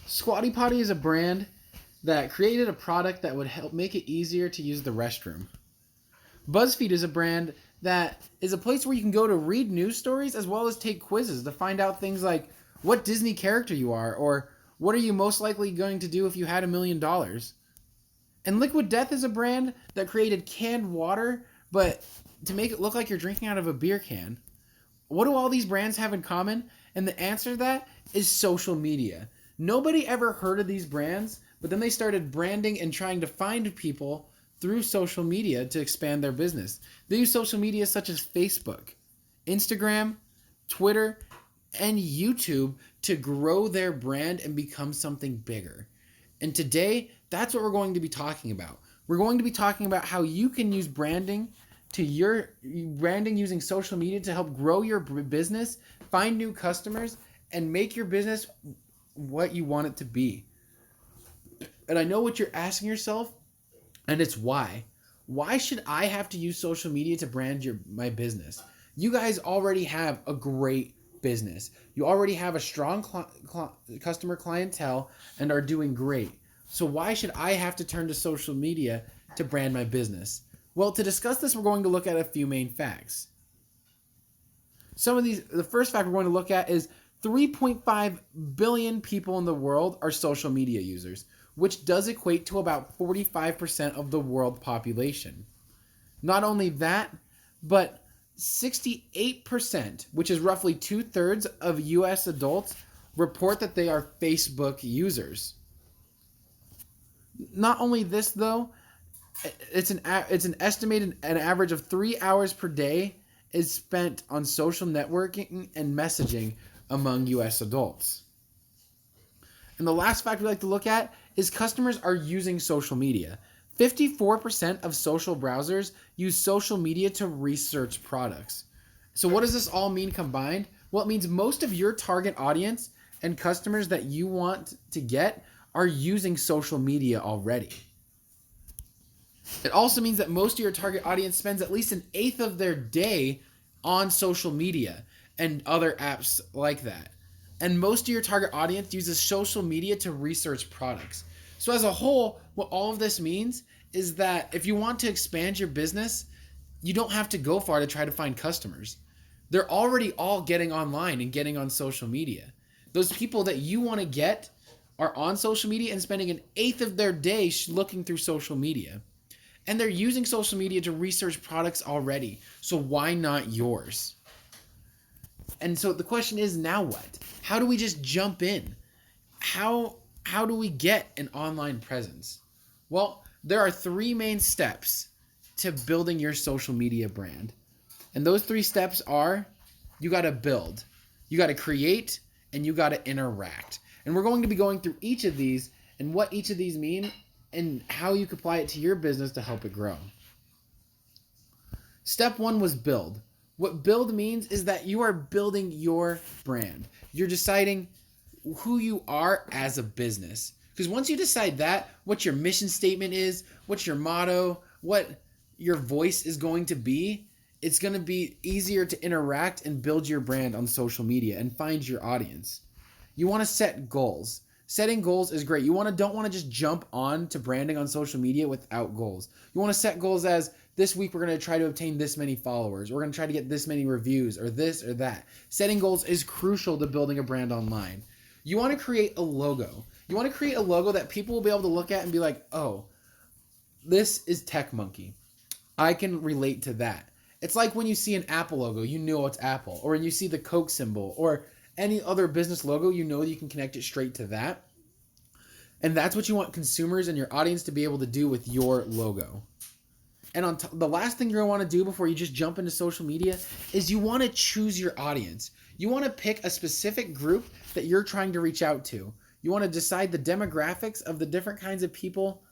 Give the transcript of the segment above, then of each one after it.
Squatty Potty is a brand that created a product that would help make it easier to use the restroom. BuzzFeed is a brand that is a place where you can go to read news stories as well as take quizzes to find out things like what Disney character you are or what are you most likely going to do if you had $1,000,000. And Liquid Death is a brand that created canned water, but to make it look like you're drinking out of a beer can. What do all these brands have in common? And the answer to that is social media. Nobody ever heard of these brands, but then they started branding and trying to find people through social media to expand their business. They use social media such as Facebook, Instagram, Twitter, and YouTube to grow their brand and become something bigger. And today, that's what we're going to be talking about. We're going to be talking about how you can use branding using social media to help grow your business, find new customers, and make your business what you want it to be. And I know what you're asking yourself, and it's why. Why should I have to use social media to brand my business? You guys already have a great business. You already have a strong customer clientele and are doing great. So why should I have to turn to social media to brand my business? Well, to discuss this, we're going to look at a few main facts. The first fact we're going to look at is 3.5 billion people in the world are social media users, which does equate to about 45% of the world population. Not only that, but 68%, which is roughly 2/3 of US adults, report that they are Facebook users. Not only this though, it's an estimated an average of 3 hours per day is spent on social networking and messaging among US adults. And the last fact we like to look at is customers are using social media. 54% of social browsers use social media to research products. So what does this all mean combined? Well, it means most of your target audience and customers that you want to get are using social media already. It also means that most of your target audience spends at least 1/8 of their day on social media and other apps like that. And most of your target audience uses social media to research products. So as a whole, what all of this means is that if you want to expand your business, you don't have to go far to try to find customers. They're already all getting online and getting on social media. Those people that you want to get are on social media and spending 1/8 of their day looking through social media. And they're using social media to research products already. So why not yours? And so the question is, now what? How do we just jump in? How do we get an online presence? Well, there are 3 main steps to building your social media brand. And those 3 steps are, you got to build, you got to create, and you got to interact. And we're going to be going through each of these and what each of these mean and how you can apply it to your business to help it grow. Step 1 was build. What build means is that you are building your brand. You're deciding who you are as a business. Because once you decide that, what your mission statement is, what your motto, what your voice is going to be, it's going to be easier to interact and build your brand on social media and find your audience. You want to set goals. Setting goals is great. You don't want to just jump on to branding on social media without goals. You want to set goals as, this week we're going to try to obtain this many followers. We're going to try to get this many reviews or this or that. Setting goals is crucial to building a brand online. You want to create a logo. You want to create a logo that people will be able to look at and be like, oh, this is Tech Monkey. I can relate to that. It's like when you see an Apple logo, you know it's Apple. Or when you see the Coke symbol or any other business logo, you know you can connect it straight to that. And that's what you want consumers and your audience to be able to do with your logo. And the last thing you're going to want to do before you just jump into social media is you want to choose your audience. You want to pick a specific group that you're trying to reach out to. You want to decide the demographics of the different kinds of people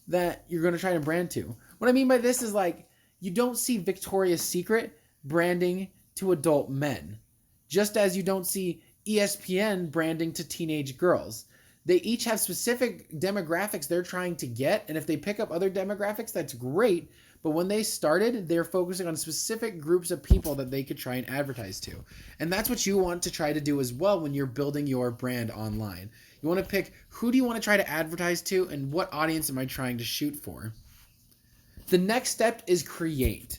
that you're going to try to brand to. What I mean by this is like, you don't see Victoria's Secret branding to adult men, just as you don't see ESPN branding to teenage girls. They each have specific demographics they're trying to get, and if they pick up other demographics, that's great. But when they started, they're focusing on specific groups of people that they could try and advertise to. And that's what you want to try to do as well when you're building your brand online. You want to pick who do you want to try to advertise to and what audience am I trying to shoot for. The next step is create.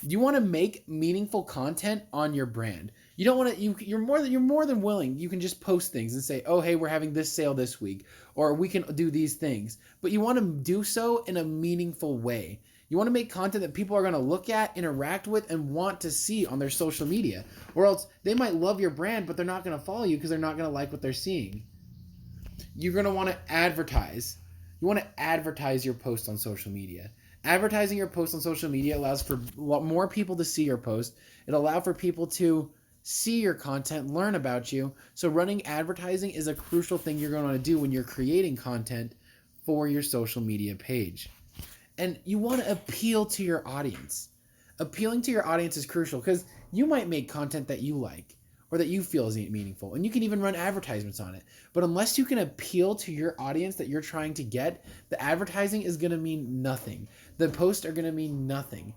You want to make meaningful content on your brand. You don't want to. You're more than willing. You can just post things and say, "Oh, hey, we're having this sale this week," or "We can do these things." But you want to do so in a meaningful way. You want to make content that people are going to look at, interact with, and want to see on their social media. Or else they might love your brand, but they're not going to follow you because they're not going to like what they're seeing. You're going to want to advertise. You want to advertise your post on social media. Advertising your post on social media allows for more people to see your post. It allows for people to see your content, learn about you. So running advertising is a crucial thing you're going to want to do when you're creating content for your social media page. And you want to appeal to your audience. Appealing to your audience is crucial because you might make content that you like or that you feel is meaningful, and you can even run advertisements on it. But unless you can appeal to your audience that you're trying to get, the advertising is going to mean nothing. The posts are going to mean nothing.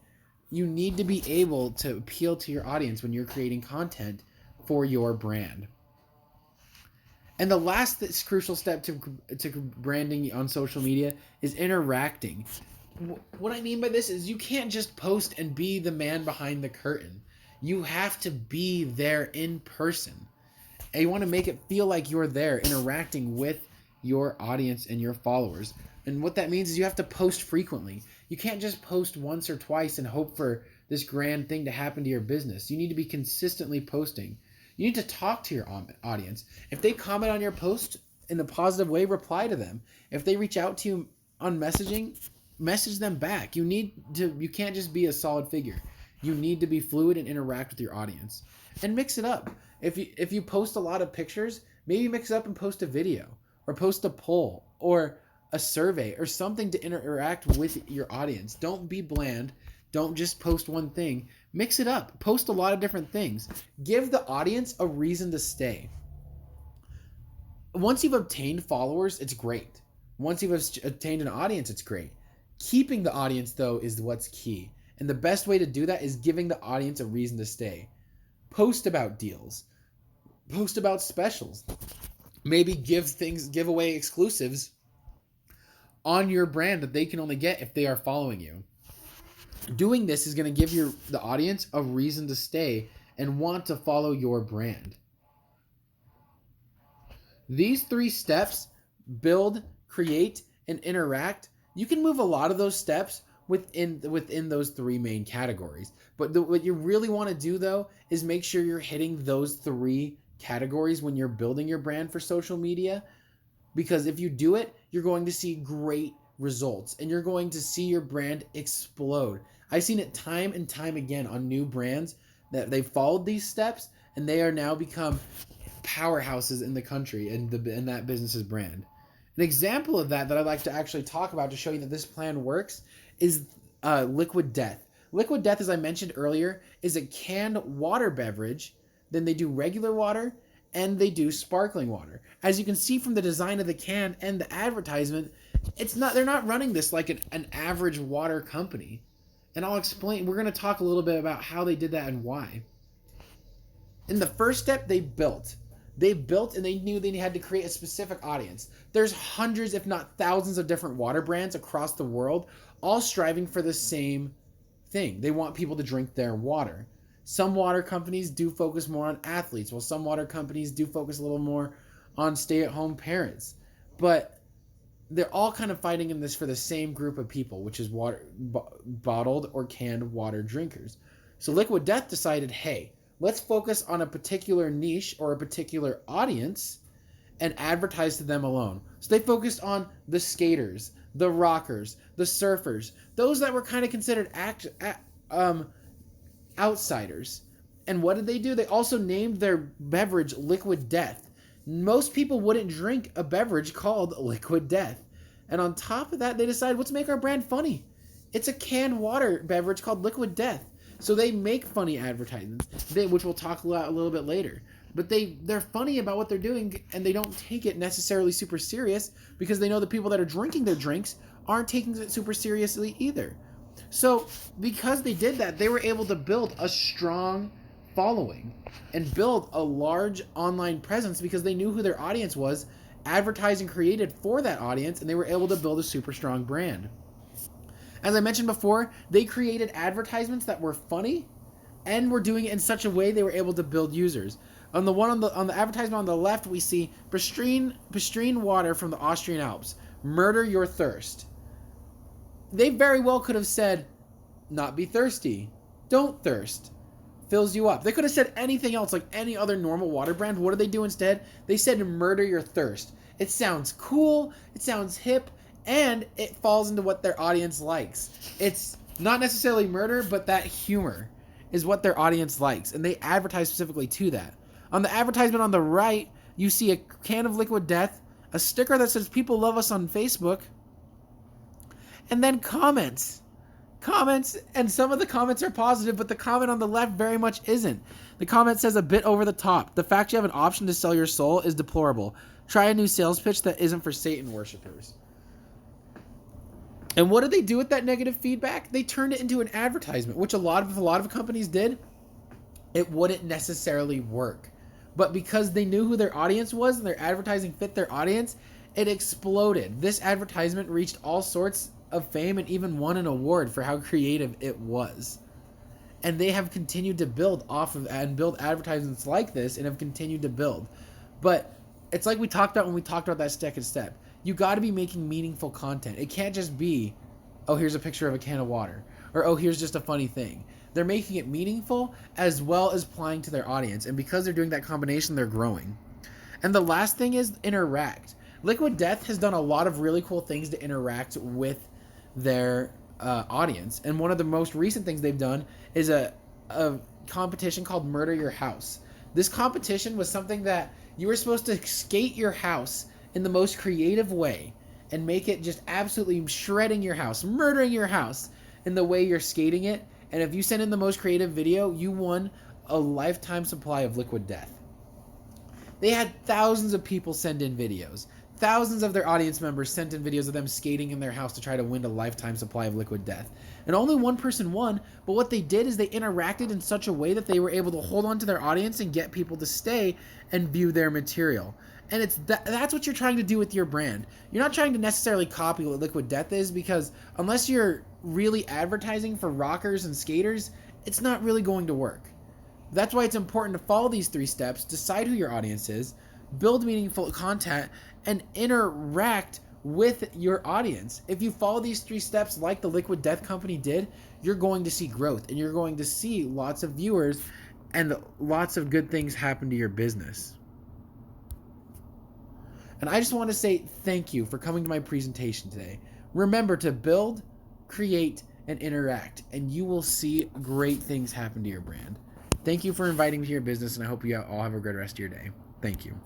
You need to be able to appeal to your audience when you're creating content for your brand. And the last crucial step to branding on social media is interacting. What I mean by this is you can't just post and be the man behind the curtain. You have to be there in person. And you want to make it feel like you're there interacting with your audience and your followers. And what that means is you have to post frequently. You can't just post once or twice and hope for this grand thing to happen to your business. You need to be consistently posting. You need to talk to your audience. If they comment on your post in a positive way, reply to them. If they reach out to you on messaging, message them back. You can't just be a solid figure. You need to be fluid and interact with your audience. And mix it up. If you post a lot of pictures, maybe mix it up and post a video or post a poll or a survey or something to interact with your audience. Don't be bland. Don't just post one thing. Mix it up. Post a lot of different things. Give the audience a reason to stay. Once you've obtained followers, it's great. Once you've obtained an audience, it's great. Keeping the audience, though, is what's key. And the best way to do that is giving the audience a reason to stay. Post about deals. Post about specials. Maybe give away exclusives on your brand that they can only get if they are following you. Doing this is going to give the audience a reason to stay and want to follow your brand. These 3 steps, build, create, and interact, you can move a lot of those steps within those 3 main categories. But what you really want to do, though, is make sure you're hitting those 3 categories when you're building your brand for social media. Because if you do it, you're going to see great results and you're going to see your brand explode. I've seen it time and time again on new brands that they've followed these steps and they are now become powerhouses in the country and that business's brand. An example of that I'd like to actually talk about to show you that this plan works is Liquid Death. Liquid Death, as I mentioned earlier, is a canned water beverage. Then they do regular water and they do sparkling water. As you can see from the design of the can and the advertisement, they're not running this like an average water company. And I'll explain. We're going to talk a little bit about how they did that and why. In the first step, they built and they knew they had to create a specific audience. There's hundreds, if not thousands, of different water brands across the world, all striving for the same thing. They want people to drink their water. Some water companies do focus more on athletes, while some water companies do focus a little more on stay-at-home parents. But they're all kind of fighting in this for the same group of people, which is bottled or canned water drinkers. So Liquid Death decided, hey, let's focus on a particular niche or a particular audience and advertise to them alone. So they focused on the skaters, the rockers, the surfers, those that were kind of considered outsiders. And what did they do? They also named their beverage Liquid Death. Most people wouldn't drink a beverage called Liquid Death. And on top of that, they decided, let's make our brand funny. It's a canned water beverage called Liquid Death. So they make funny advertisements, which we'll talk about a little bit later. But they're funny about what they're doing, and they don't take it necessarily super serious because they know the people that are drinking their drinks aren't taking it super seriously either. So because they did that, they were able to build a strong following and build a large online presence because they knew who their audience was advertising created for that audience, and they were able to build a super strong brand. As I mentioned before, they created advertisements that were funny and were doing it in such a way they were able to build users. On the advertisement on the left, we see Pistrine water from the Austrian Alps. Murder your thirst. They very well could have said, not be thirsty. Don't thirst. Fills you up. They could have said anything else like any other normal water brand. What did they do instead? They said murder your thirst. It sounds cool. It sounds hip. And it falls into what their audience likes. It's not necessarily murder, but that humor is what their audience likes. And they advertise specifically to that. On the advertisement on the right, you see a can of Liquid Death, a sticker that says people love us on Facebook, and then comments. Comments, and some of the comments are positive, but the comment on the left very much isn't. The comment says a bit over the top. The fact you have an option to sell your soul is deplorable. Try a new sales pitch that isn't for Satan worshippers. And what did they do with that negative feedback? They turned it into an advertisement, which a lot of companies did. It wouldn't necessarily work. But because they knew who their audience was and their advertising fit their audience, it exploded. This advertisement reached all sorts of fame and even won an award for how creative it was. And they have continued to build off of and build advertisements like this and have continued to build. But it's like we talked about when we talked about that second step. You got to be making meaningful content. It can't just be, oh, here's a picture of a can of water, or oh, here's just a funny thing. They're making it meaningful as well as applying to their audience. And because they're doing that combination, they're growing. And the last thing is interact. Liquid Death has done a lot of really cool things to interact with their audience. And one of the most recent things they've done is a competition called Murder Your House. This competition was something that you were supposed to skate your house in the most creative way and make it just absolutely shredding your house, murdering your house in the way you're skating it. And if you sent in the most creative video, you won a lifetime supply of Liquid Death. They had thousands of people send in videos. Thousands of their audience members sent in videos of them skating in their house to try to win a lifetime supply of Liquid Death. And only one person won, but what they did is they interacted in such a way that they were able to hold on to their audience and get people to stay and view their material. And that's what you're trying to do with your brand. You're not trying to necessarily copy what Liquid Death is, because unless you're really advertising for rockers and skaters, it's not really going to work. That's why it's important to follow these 3 steps, decide who your audience is, build meaningful content, and interact with your audience. If you follow these 3 steps like the Liquid Death Company did, you're going to see growth, and you're going to see lots of viewers and lots of good things happen to your business. And I just want to say thank you for coming to my presentation today. Remember to build, create, and interact, and you will see great things happen to your brand. Thank you for inviting me to your business, and I hope you all have a good rest of your day. Thank you.